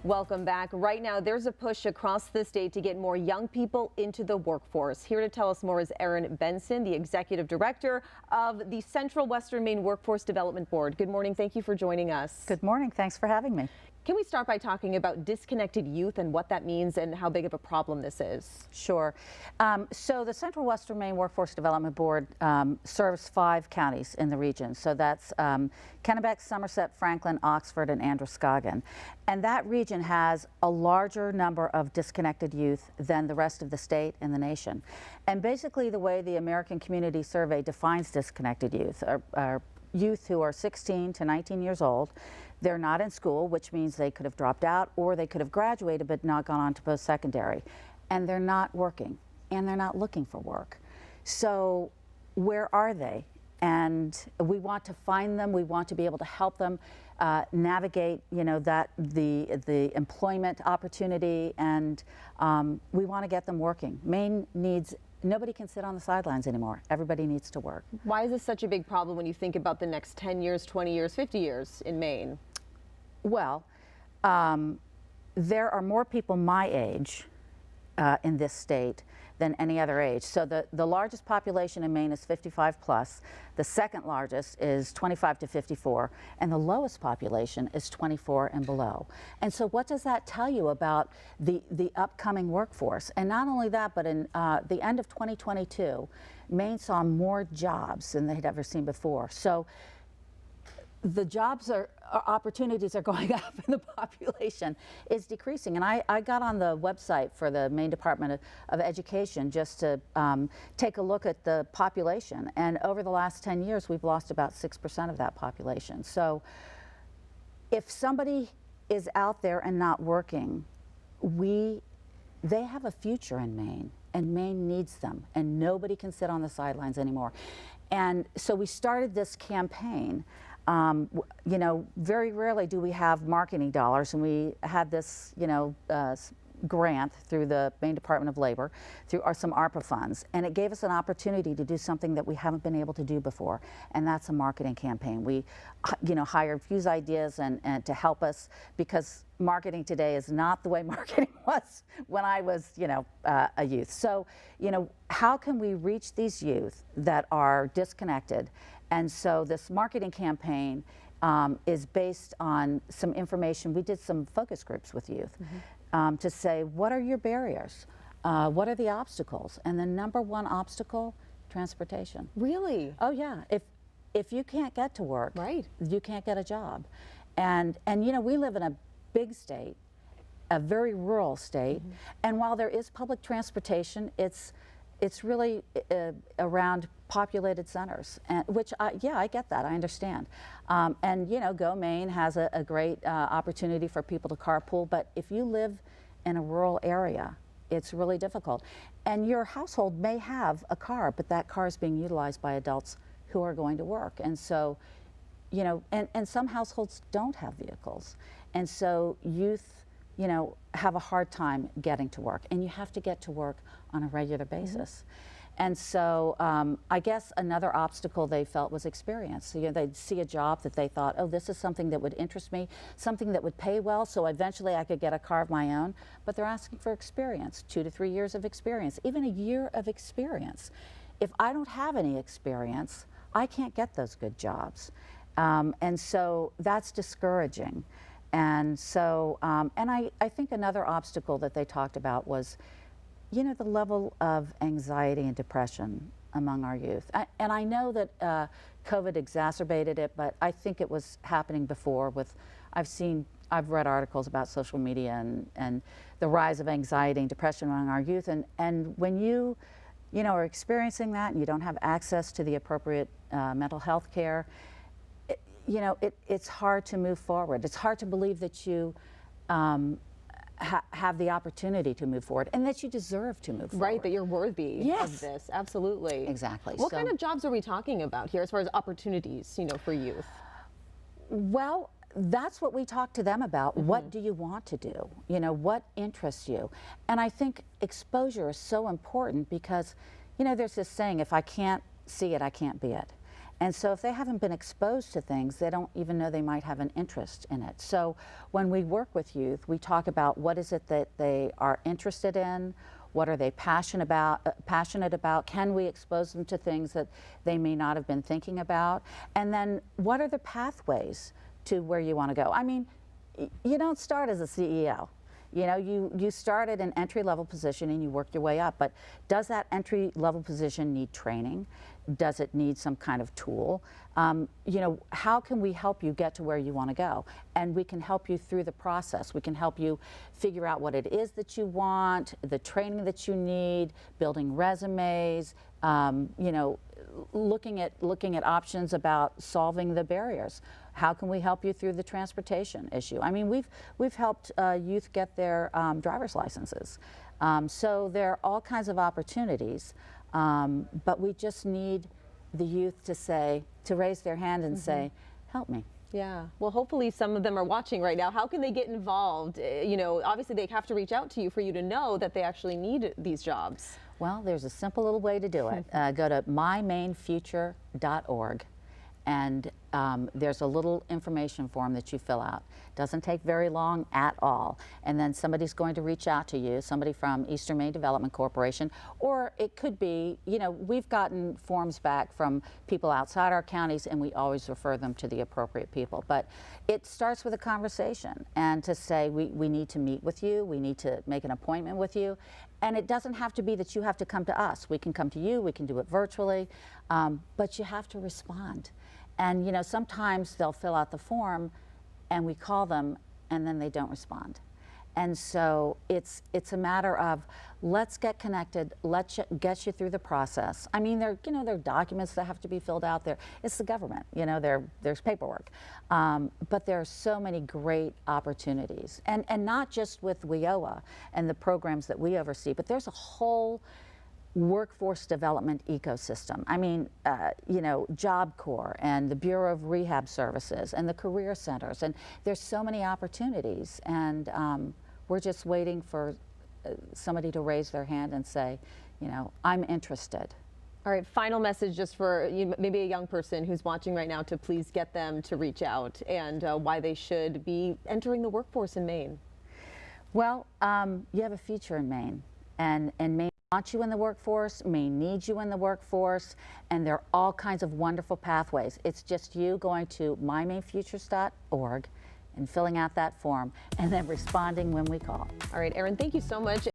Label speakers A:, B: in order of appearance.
A: Welcome back. Right now, there's a push across the state to get more young people into the workforce. Here to tell us more is Erin Benson, the executive director of the Central Western Maine Workforce Development Board. Good morning. Thank you for joining us.
B: Good morning. Thanks for having me.
A: Can we start by talking about disconnected youth and what that means and how big of a problem this is?
B: Sure. So the Central Western Maine Workforce Development Board serves 5 counties in the region. So that's Kennebec, Somerset, Franklin, Oxford, and Androscoggin. And that region has a larger number of disconnected youth than the rest of the state and the nation. And basically the way the American Community Survey defines disconnected youth are youth who are 16 to 19 years old. They're not in school, which means they could have dropped out or they could have graduated but not gone on to post-secondary. And they're not working and they're not looking for work. So where are they? And we want to find them. We want to be able to help them navigate, the employment opportunity, and we want to get them working. Maine needs. Nobody can sit on the sidelines anymore. Everybody needs to work.
A: Why is this such a big problem when you think about the next 10 years, 20 years, 50 years in Maine?
B: Well, there are more people my age in this state than any other age. So the largest population in Maine is 55 plus. The second largest is 25 to 54, and the lowest population is 24 and below. And so what does that tell you about the upcoming workforce? And not only that, but in the end of 2022, Maine saw more jobs than they'd ever seen before. So the jobs opportunities are going up and the population is decreasing. And I got on the website for the Maine Department of Education just to take a look at the population. And over the last 10 years, we've lost about 6% of that population. So if somebody is out there and not working, they have a future in Maine, and Maine needs them, and nobody can sit on the sidelines anymore. And so we started this campaign. Very rarely do we have marketing dollars, and we had this, grant through the Maine Department of Labor, through some ARPA funds, and it gave us an opportunity to do something that we haven't been able to do before, and that's a marketing campaign. We, hired Fuse Ideas and to help us, because marketing today is not the way marketing was when I was, a youth. So, how can we reach these youth that are disconnected? And so this marketing campaign is based on some information. We did some focus groups with youth to say, what are your barriers? What are the obstacles? And the number one obstacle, transportation.
A: Really?
B: Oh yeah. If you can't get to work,
A: right, you
B: can't get a job. And we live in a big state, a very rural state, and while there is public transportation, it's really around populated centers, and which I get that, I understand. And Go Maine has a great opportunity for people to carpool, but if you live in a rural area, it's really difficult. And your household may have a car, but that car is being utilized by adults who are going to work. And so, and some households don't have vehicles. And so youth, have a hard time getting to work, and you have to get to work on a regular basis. And so I guess another obstacle they felt was experience. So, they'd see a job that they thought, oh, this is something that would interest me, something that would pay well, so eventually I could get a car of my own. But they're asking for experience, 2 to 3 years of experience, even a year of experience. If I don't have any experience, I can't get those good jobs. And so that's discouraging. And so, and I think another obstacle that they talked about was, the level of anxiety and depression among our youth. And I know that COVID exacerbated it, but I think it was happening before I've read articles about social media and the rise of anxiety and depression among our youth. And when you are experiencing that and you don't have access to the appropriate mental health care, it's hard to move forward. It's hard to believe that you have the opportunity to move forward and that you deserve to move forward.
A: Right, that you're worthy of this. Absolutely.
B: Exactly.
A: What kind of jobs are we talking about here as far as opportunities, for youth?
B: Well, that's what we talk to them about. What do you want to do? What interests you? And I think exposure is so important because, there's this saying, if I can't see it, I can't be it. And so if they haven't been exposed to things, they don't even know they might have an interest in it. So when we work with youth, we talk about what is it that they are interested in, what are they passionate about, can we expose them to things that they may not have been thinking about, and then what are the pathways to where you want to go. I mean, you don't start as a CEO. You know, you start at an entry-level position and you work your way up, but does that entry-level position need training? Does it need some kind of tool? You know, how can we help you get to where you want to go? And we can help you through the process. We can help you figure out what it is that you want, the training that you need, building resumes, you know, looking at options about solving the barriers. How can we help you through the transportation issue? I mean, we've helped youth get their driver's licenses. So there are all kinds of opportunities, but we just need the youth to raise their hand and say, help me.
A: Yeah, well, hopefully some of them are watching right now. How can they get involved? You know, obviously they have to reach out to you for you to know that they actually need these jobs.
B: Well, there's a simple little way to do it. Go to mymainfuture.org. And there's a little information form that you fill out. Doesn't take very long at all. And then somebody's going to reach out to you, somebody from Eastern Maine Development Corporation, or it could be, you know, we've gotten forms back from people outside our counties and we always refer them to the appropriate people. But it starts with a conversation and to say, we need to meet with you, we need to make an appointment with you. And it doesn't have to be that you have to come to us. We can come to you, we can do it virtually, but you have to respond. And you know, sometimes they'll fill out the form and we call them and then they don't respond. And so it's a matter of, let's get connected, let's get you through the process. I mean, there are documents that have to be filled out there. It's the government, you know, there's paperwork. But there are so many great opportunities. And not just with WIOA and the programs that we oversee, but there's a whole workforce development ecosystem. I mean, you know, Job Corps and the Bureau of Rehab Services and the career centers, and there's so many opportunities, and we're just waiting for somebody to raise their hand and say, you know, I'm interested.
A: All right, final message just for maybe a young person who's watching right now to please get them to reach out, and why they should be entering the workforce in Maine.
B: Well, you have a future in Maine, and Maine wants you in the workforce, Maine needs you in the workforce, and there are all kinds of wonderful pathways. It's just you going to mymainfutures.org and filling out that form and then responding when we call.
A: All right, Erin, thank you so much.